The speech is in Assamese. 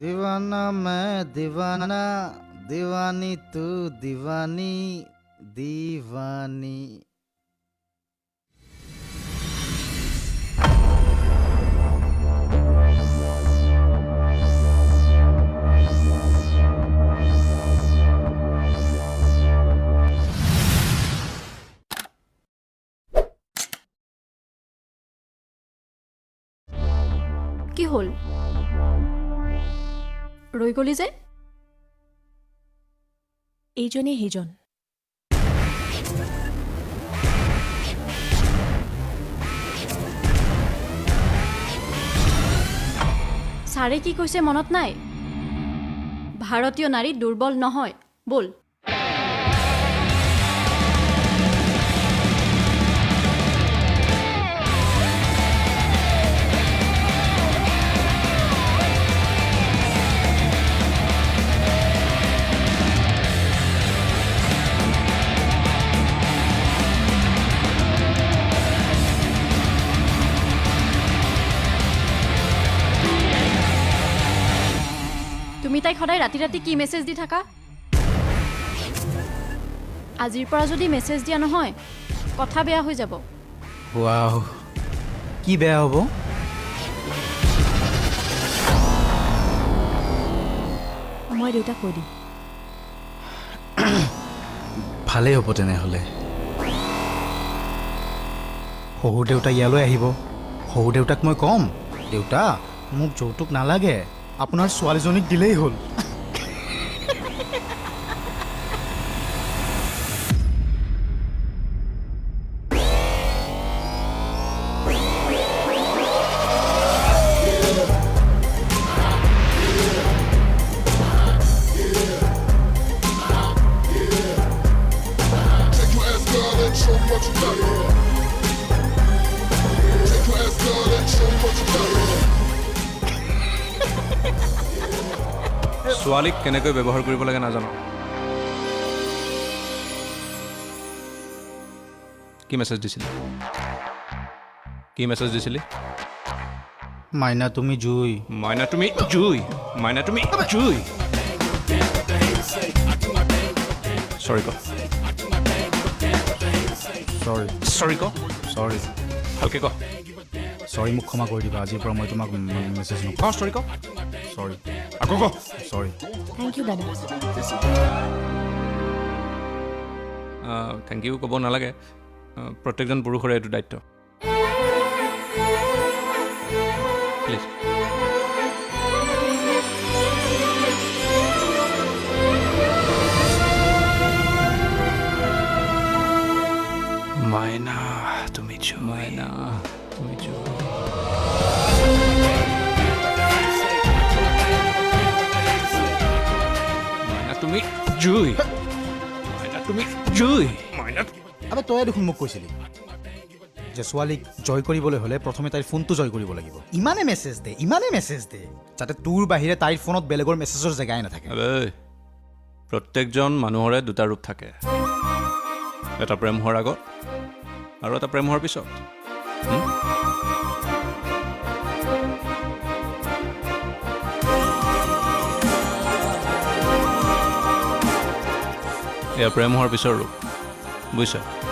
दीवाना मैं दीवाना दीवानी तू दीवानी दीवानी কি হল ৰৈ গলি যে এইজনে সেইজন ছাৰে কি কৈছে মনত নাই ভাৰতীয় নাৰী দুৰ্বল নহয় বল তুমি তাইক সদায় ৰাতি ৰাতি কি মেছেজ দি থাকা আজিৰ পৰা যদি মেছেজ দিয়া নহয় কথা বেয়া হৈ যাব वाओ কি বেয়া হ'ব মই দেউতাক কৈ দিম ভালেই হ'ব তেনেহ'লে শহুৰ দেউতা ইয়ালৈ আহিব শহুৰ দেউতাক মই ক'ম দেউতা মোক যৌতুক নালাগে আপোনাৰ ছোৱালীজনীক দিলেই হ'ল ছোৱালীক কেনেকৈ ব্যৱহাৰ কৰিব লাগে নাজানো কি মেছেজ দিছিলি মাইনা তুমি জুই মাইনা তুমি জুই মাইনা তুমি জুই চৰি ক চৰি চৰি ক চৰি ভালকৈ ক চৰি মোক ক্ষমা কৰি দিবা আজিৰ পৰা মই তোমাক মেছেজ নকৰোঁ চৰি ক চৰি আকৌ ক চৰি থেংক ইউ দাদা থেংক ইউ ক'ব নালাগে প্ৰত্যেকজন পুৰুষৰে এইটো দায়িত্ব প্লিজ মাইনা তুমি মাইনা তুমি মাইনা তুমি জুই মাইনা তুমি জুই মাইনা আবে তয়ে দেখোন মোক কৈছিলি যে ছোৱালীক জয় কৰিবলৈ হ'লে প্ৰথমে তাইৰ ফোনটো জয় কৰিব লাগিব ইমানে মেছেজ দে যাতে তোৰ বাহিৰে তাইৰ ফোনত বেলেগৰ মেছেজৰ জেগাই নাথাকে প্ৰত্যেকজন মানুহৰে দুটা ৰূপ থাকে এটা প্ৰেম হোৱাৰ আগত আৰু এটা প্ৰেম হোৱাৰ পিছত এয়া প্ৰেম হোৱাৰ পিছৰ ৰূপ বুজিছা